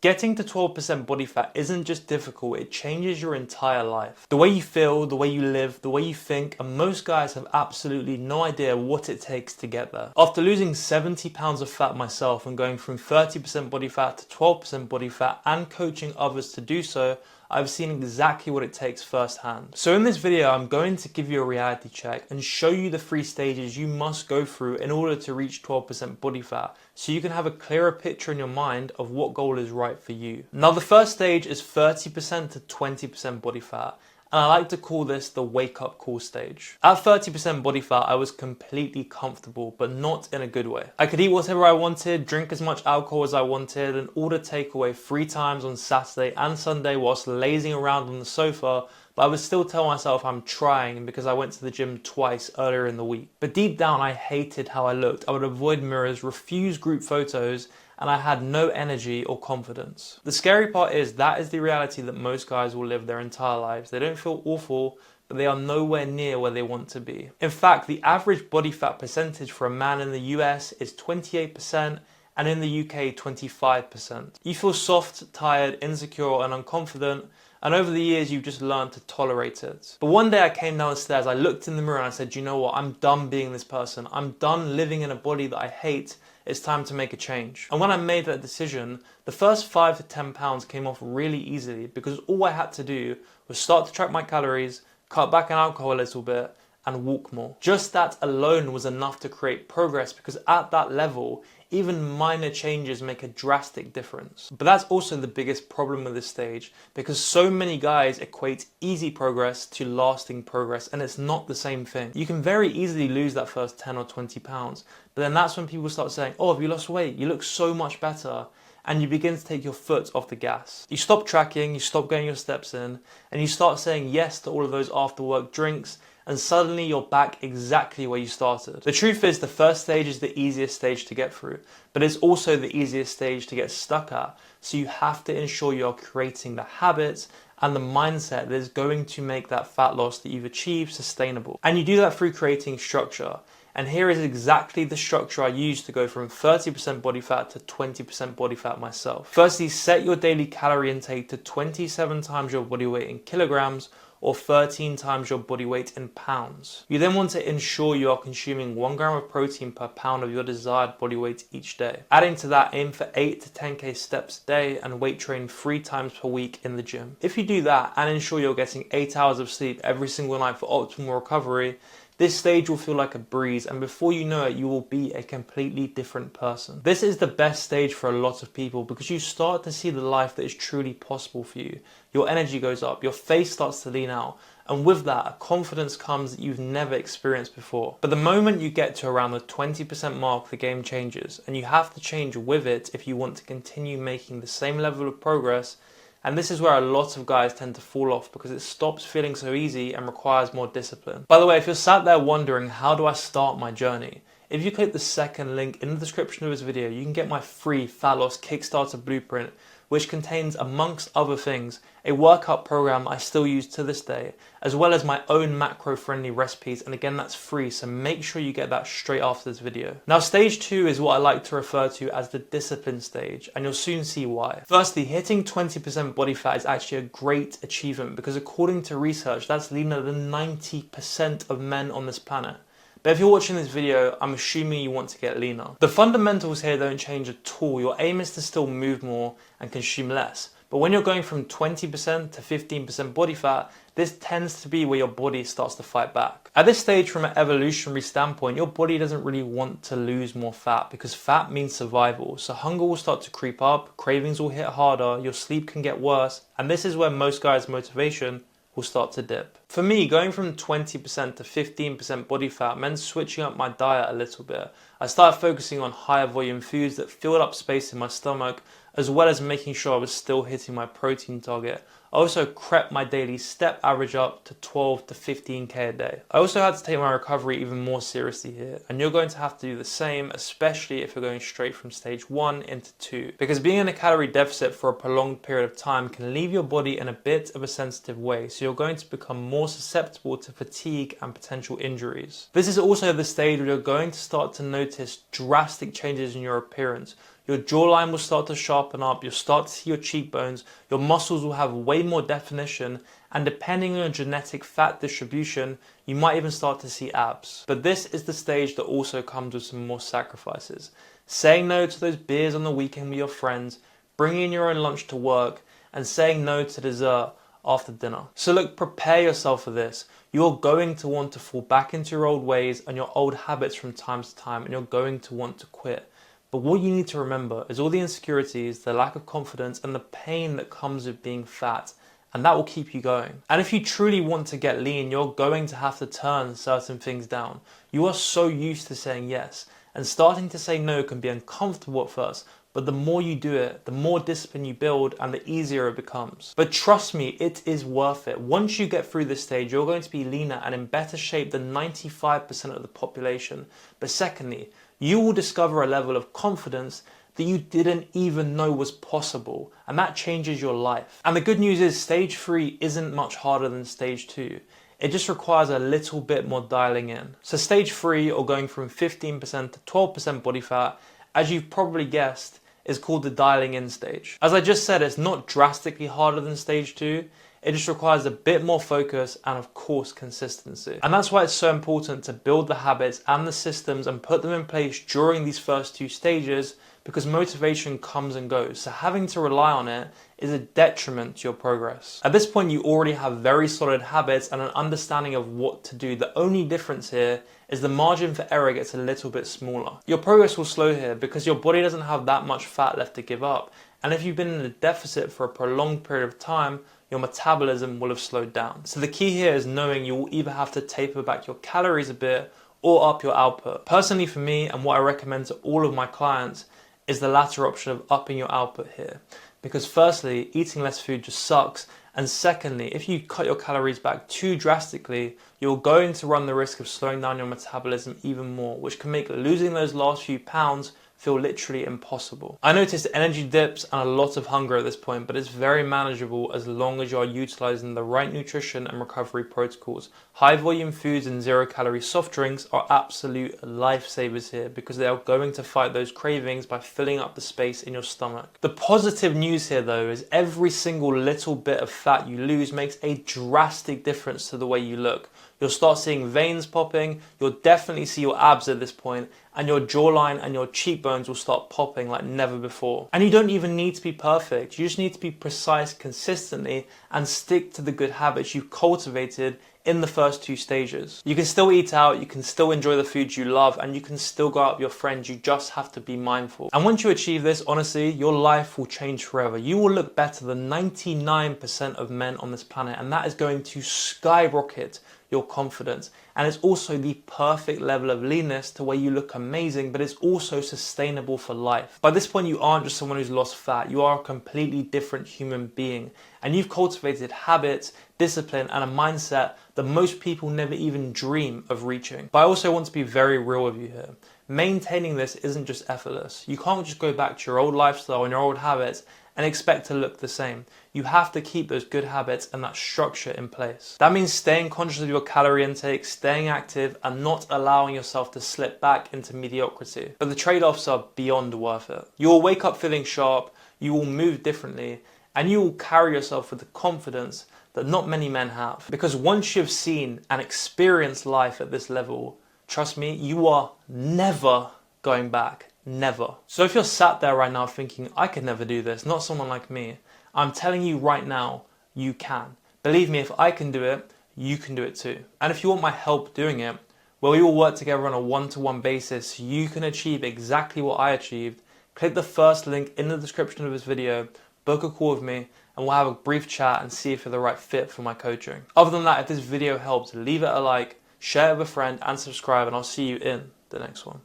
Getting to 12% body fat isn't just difficult, it changes your entire life. The way you feel, the way you live, the way you think, and most guys have absolutely no idea what it takes to get there. After losing 70 pounds of fat myself and going from 30% body fat to 12% body fat and coaching others to do so, I've seen exactly what it takes firsthand. So in this video, I'm going to give you a reality check and show you the 3 stages you must go through in order to reach 12% body fat, so you can have a clearer picture in your mind of what goal is right for you. Now the first stage is 30% to 20% body fat. And I like to call this the wake up call stage. At 30% body fat, I was completely comfortable, but not in a good way. I could eat whatever I wanted, drink as much alcohol as I wanted, and order takeaway 3 times on Saturday and Sunday whilst lazing around on the sofa, but I would still tell myself I'm trying because I went to the gym twice earlier in the week. But deep down, I hated how I looked. I would avoid mirrors, refuse group photos, and I had no energy or confidence. The scary part is that is the reality that most guys will live their entire lives. They don't feel awful, but they are nowhere near where they want to be. In fact, the average body fat percentage for a man in the US is 28%, and in the UK, 25%. You feel soft, tired, insecure, and unconfident, and over the years, you've just learned to tolerate it. But one day I came downstairs, I looked in the mirror and I said, you know what, I'm done being this person. I'm done living in a body that I hate. It's time to make a change. And when I made that decision, the first 5 to 10 pounds came off really easily because all I had to do was start to track my calories, cut back on alcohol a little bit, and walk more. Just that alone was enough to create progress because at that level, even minor changes make a drastic difference. But that's also the biggest problem with this stage because so many guys equate easy progress to lasting progress, and it's not the same thing. You can very easily lose that first 10 or 20 pounds, but then that's when people start saying, oh, have you lost weight? You look so much better. And you begin to take your foot off the gas. You stop tracking, you stop getting your steps in, and you start saying yes to all of those after work drinks, and suddenly you're back exactly where you started. The truth is the first stage is the easiest stage to get through, but it's also the easiest stage to get stuck at. So you have to ensure you're creating the habits and the mindset that is going to make that fat loss that you've achieved sustainable. And you do that through creating structure. And here is exactly the structure I used to go from 30% body fat to 20% body fat myself. Firstly, set your daily calorie intake to 27 times your body weight in kilograms or 13 times your body weight in pounds. You then want to ensure you are consuming 1 gram of protein per pound of your desired body weight each day. Adding to that, aim for 8 to 10k steps a day and weight train 3 times per week in the gym. If you do that and ensure you're getting 8 hours of sleep every single night for optimal recovery, this stage will feel like a breeze, and before you know it, you will be a completely different person. This is the best stage for a lot of people because you start to see the life that is truly possible for you. Your energy goes up, your face starts to lean out, and with that, a confidence comes that you've never experienced before. But the moment you get to around the 20% mark, the game changes, and you have to change with it if you want to continue making the same level of progress. And this is where a lot of guys tend to fall off because it stops feeling so easy and requires more discipline. By the way, if you're sat there wondering, how do I start my journey? If you click the second link in the description of this video, you can get my free fat loss Kickstarter blueprint, which contains, amongst other things, a workout program I still use to this day, as well as my own macro-friendly recipes, and again, that's free, so make sure you get that straight after this video. Now, stage 2 is what I like to refer to as the discipline stage, and you'll soon see why. Firstly, hitting 20% body fat is actually a great achievement because according to research, that's leaner than 90% of men on this planet. But if you're watching this video, I'm assuming you want to get leaner. The fundamentals here don't change at all. Your aim is to still move more and consume less. But when you're going from 20% to 15% body fat, this tends to be where your body starts to fight back. At this stage, from an evolutionary standpoint, your body doesn't really want to lose more fat because fat means survival. So hunger will start to creep up, cravings will hit harder, your sleep can get worse, and this is where most guys' motivation will start to dip. For me, going from 20% to 15% body fat meant switching up my diet a little bit. I started focusing on higher volume foods that filled up space in my stomach, as well as making sure I was still hitting my protein target. I also crept my daily step average up to 12 to 15k a day. I also had to take my recovery even more seriously here, and you're going to have to do the same, especially if you're going straight from stage 1 into 2. Because being in a calorie deficit for a prolonged period of time can leave your body in a bit of a sensitive way, so you're going to become more susceptible to fatigue and potential injuries. This is also the stage where you're going to start to notice drastic changes in your appearance. your jawline will start to sharpen up, you'll start to see your cheekbones, your muscles will have way more definition, and depending on your genetic fat distribution, you might even start to see abs. But this is the stage that also comes with some more sacrifices. Saying no to those beers on the weekend with your friends, bringing your own lunch to work, and saying no to dessert after dinner. So look, prepare yourself for this. You're going to want to fall back into your old ways and your old habits from time to time, and you're going to want to quit. But what you need to remember is all the insecurities, the lack of confidence, and the pain that comes with being fat, and that will keep you going. And if you truly want to get lean, you're going to have to turn certain things down. You are so used to saying yes, and starting to say no can be uncomfortable at first, but the more you do it, the more discipline you build and the easier it becomes. But trust me, it is worth it. Once you get through this stage, you're going to be leaner and in better shape than 95% of the population. But secondly, you will discover a level of confidence that you didn't even know was possible, and that changes your life. And the good news is stage 3 isn't much harder than stage 2. It just requires a little bit more dialing in. So stage 3, or going from 15% to 12% body fat, as you've probably guessed, is called the dialing in stage. As I just said, it's not drastically harder than stage 2. It just requires a bit more focus and of course consistency. And that's why it's so important to build the habits and the systems and put them in place during these first 2 stages, because motivation comes and goes. So having to rely on it is a detriment to your progress. At this point, you already have very solid habits and an understanding of what to do. The only difference here is the margin for error gets a little bit smaller. Your progress will slow here because your body doesn't have that much fat left to give up. And if you've been in a deficit for a prolonged period of time, your metabolism will have slowed down. So the key here is knowing you will either have to taper back your calories a bit or up your output. Personally for me, and what I recommend to all of my clients, is the latter option of upping your output here. Because firstly, eating less food just sucks. And secondly, if you cut your calories back too drastically, you're going to run the risk of slowing down your metabolism even more, which can make losing those last few pounds feel literally impossible. I noticed energy dips and a lot of hunger at this point, but it's very manageable as long as you're utilizing the right nutrition and recovery protocols. High volume foods and 0-calorie soft drinks are absolute lifesavers here because they are going to fight those cravings by filling up the space in your stomach. The positive news here though is every single little bit of fat you lose makes a drastic difference to the way you look. You'll start seeing veins popping, you'll definitely see your abs at this point, and your jawline and your cheekbones will start popping like never before. And you don't even need to be perfect, you just need to be precise consistently and stick to the good habits you've cultivated in the first 2 stages. You can still eat out, you can still enjoy the foods you love, and you can still go out with your friends, you just have to be mindful. And once you achieve this, honestly, your life will change forever. You will look better than 99% of men on this planet, and that is going to skyrocket your confidence. And it's also the perfect level of leanness to where you look amazing, but it's also sustainable for life. By this point, you aren't just someone who's lost fat, you are a completely different human being. And you've cultivated habits, discipline, and a mindset that most people never even dream of reaching. But I also want to be very real with you here. Maintaining this isn't just effortless. You can't just go back to your old lifestyle and your old habits and expect to look the same. You have to keep those good habits and that structure in place. That means staying conscious of your calorie intake, staying active, and not allowing yourself to slip back into mediocrity. But the trade-offs are beyond worth it. You will wake up feeling sharp, you will move differently, and you will carry yourself with the confidence that not many men have. Because once you've seen and experienced life at this level, trust me, you are never going back. Never. So if you're sat there right now thinking, I could never do this, not someone like me, I'm telling you right now, you can. Believe me, if I can do it, you can do it too. And if you want my help doing it, well, we will work together on a one-to-one basis so you can achieve exactly what I achieved. Click the first link in the description of this video, book a call with me, and we'll have a brief chat and see if you're the right fit for my coaching. Other than that, if this video helped, leave it a like, share it with a friend, and subscribe, and I'll see you in the next one.